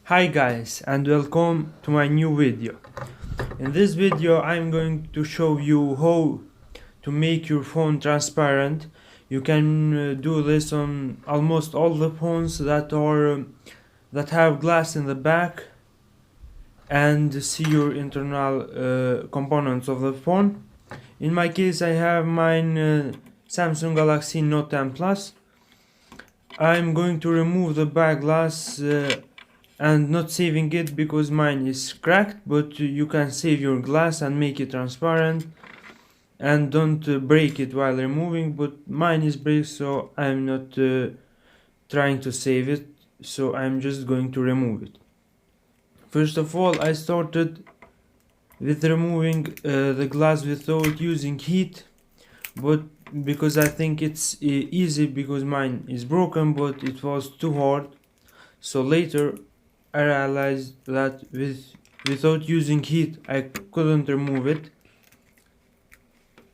Hi guys and welcome to my new video. In this video I'm going to show you how to make your phone transparent. You can do this on almost all the phones that have glass in the back and see your internal components of the phone. In my case I have mine Samsung Galaxy Note 10 Plus. I'm going to remove the back glass and not saving it because mine is cracked, but you can save your glass and make it transparent and don't break it while removing, but mine is break, so I'm not trying to save it, so I'm just going to remove it. First of all, I started with removing the glass without using heat, but because I think it's easy because mine is broken, but it was too hard. So later I realized that without using heat I couldn't remove it.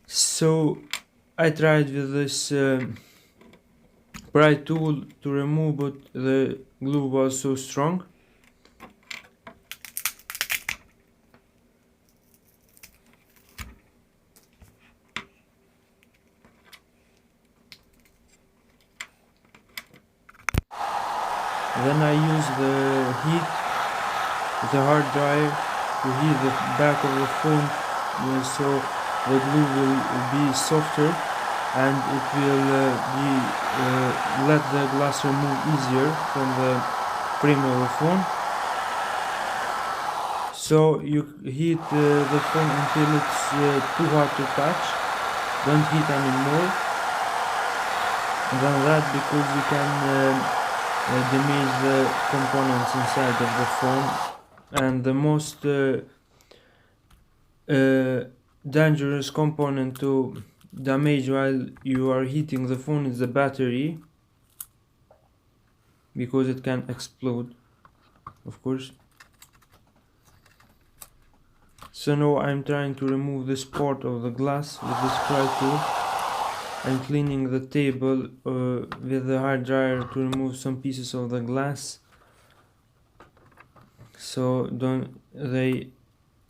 So I tried with this bright tool to remove, but the glue was so strong. Then I used the heat, the hard dryer, to heat the back of the phone, so the glue will be softer and it will let the glass remove easier from the frame of the phone. So you heat the phone until it's too hot to touch. Don't heat anymore than that because you can damage the components inside of the phone. And the most dangerous component to damage while you are heating the phone is the battery, because it can explode, of course. So now I'm trying to remove this part of the glass with this pry tool. I'm cleaning the table with the hard dryer to remove some pieces of the glass, so they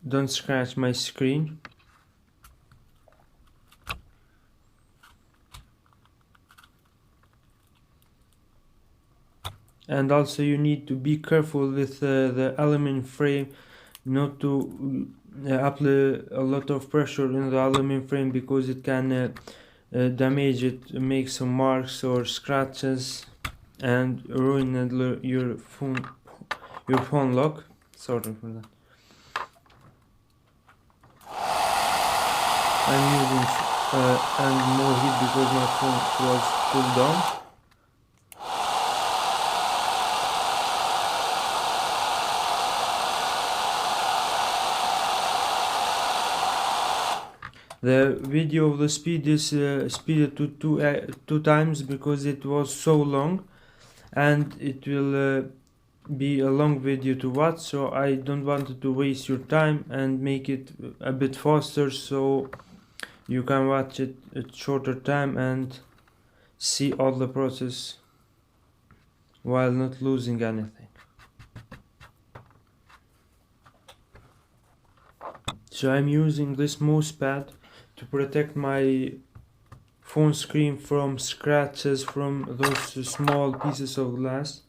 don't scratch my screen. And also you need to be careful with the aluminum frame, not to apply a lot of pressure in the aluminum frame because it can damage it, make some marks or scratches and ruin your phone lock. Sorry for that. I'm using and more heat because my phone was cooled down. The video of the speed is speeded to two times because it was so long, and it will be a long video to watch, so I don't want to waste your time and make it a bit faster so you can watch it at shorter time and see all the process while not losing anything. So I'm using this mouse pad to protect my phone screen from scratches from those small pieces of glass.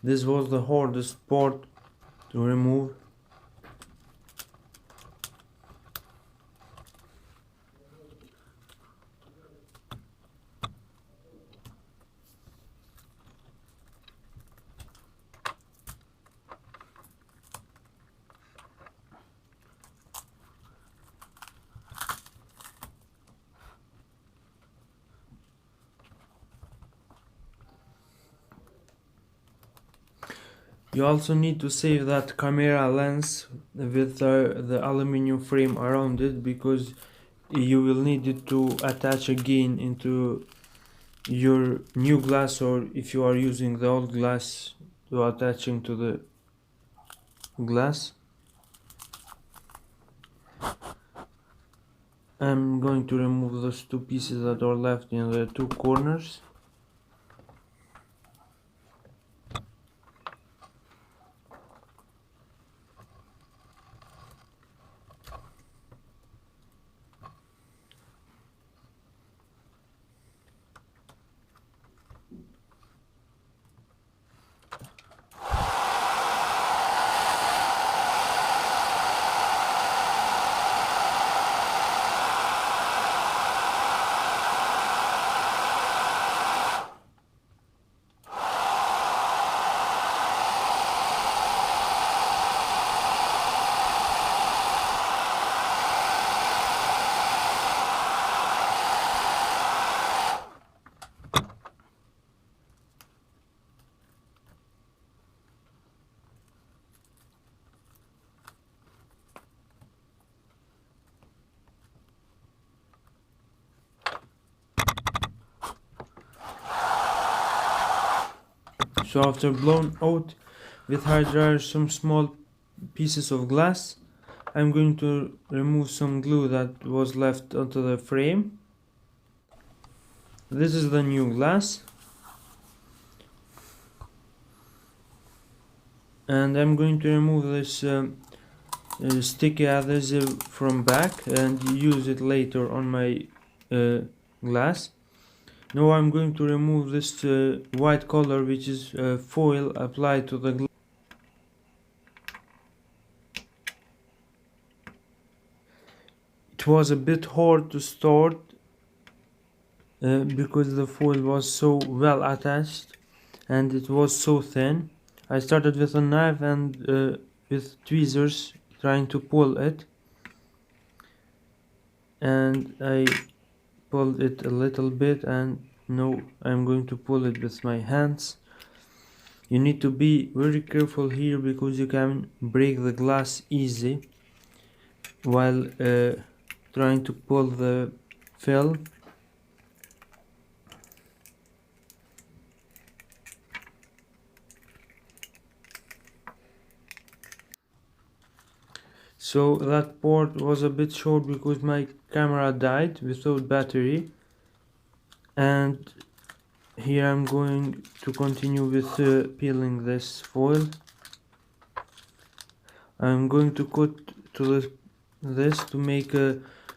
This was the hardest part to remove. You also need to save that camera lens with the aluminum frame around it, because you will need it to attach again into your new glass, or if you are using the old glass, to attaching to the glass. I'm going to remove those two pieces that are left in the two corners. So after blown out with hairdryer some small pieces of glass, I'm going to remove some glue that was left onto the frame. This is the new glass, and I'm going to remove this sticky adhesive from back and use it later on my glass. Now I'm going to remove this white color, which is foil applied to the glass. It was a bit hard to start because the foil was so well attached and it was so thin. I started with a knife and with tweezers trying to pull it, and I pulled it a little bit, and now I'm going to pull it with my hands. You need to be very careful here because you can break the glass easy while trying to pull the film. So that part was a bit short because my camera died without battery, and here I'm going to continue with peeling this foil. I'm going to cut to this to make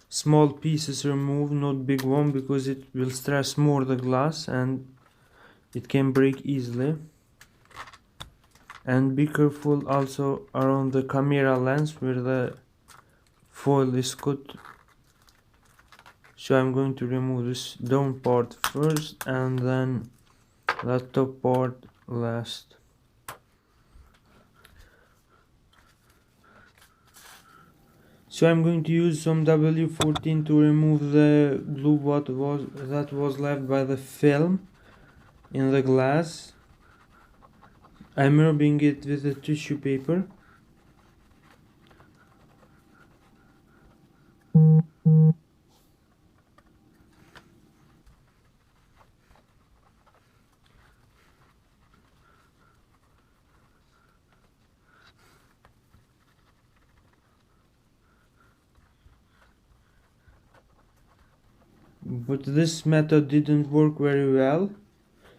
small pieces remove, not big one, because it will stress more the glass and it can break easily. And be careful also around the camera lens where the foil is cut. So I'm going to remove this down part first and then the top part last. So I'm going to use some W14 to remove the glue that was left by the film in the glass. I'm rubbing it with a tissue paper. But this method didn't work very well,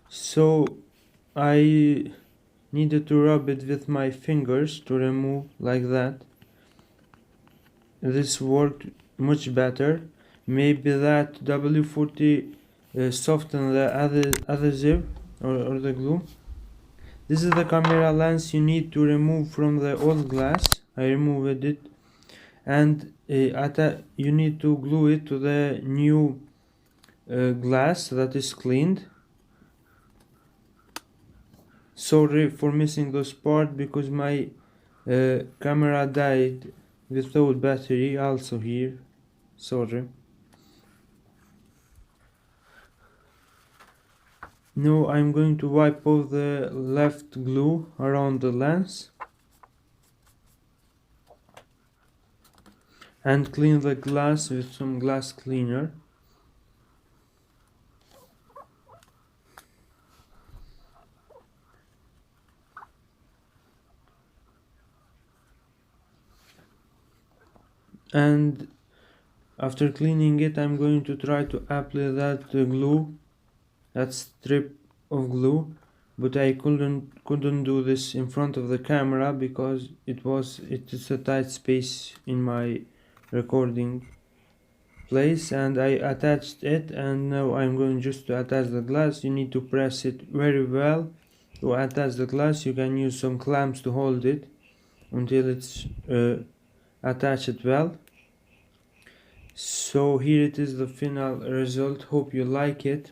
so I needed to rub it with my fingers to remove like that. This worked much better. Maybe that W40 softened the adhesive or the glue. This is the camera lens you need to remove from the old glass. I removed it, and you need to glue it to the new glass that is cleaned. Sorry for missing those part because my camera died without battery also here. Sorry. Now I'm going to wipe off the left glue around the lens and clean the glass with some glass cleaner. And After cleaning it, I'm going to try to apply that glue, that strip of glue, but I couldn't do this in front of the camera because it is a tight space in my recording place, and I attached it, and now I'm going just to attach the glass. You need to press it very well to attach the glass. You can use some clamps to hold it until it's attached well. So here it is, the final result. Hope you like it.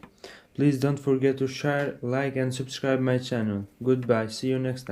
Please don't forget to share, like and subscribe my channel. Goodbye, see you next time.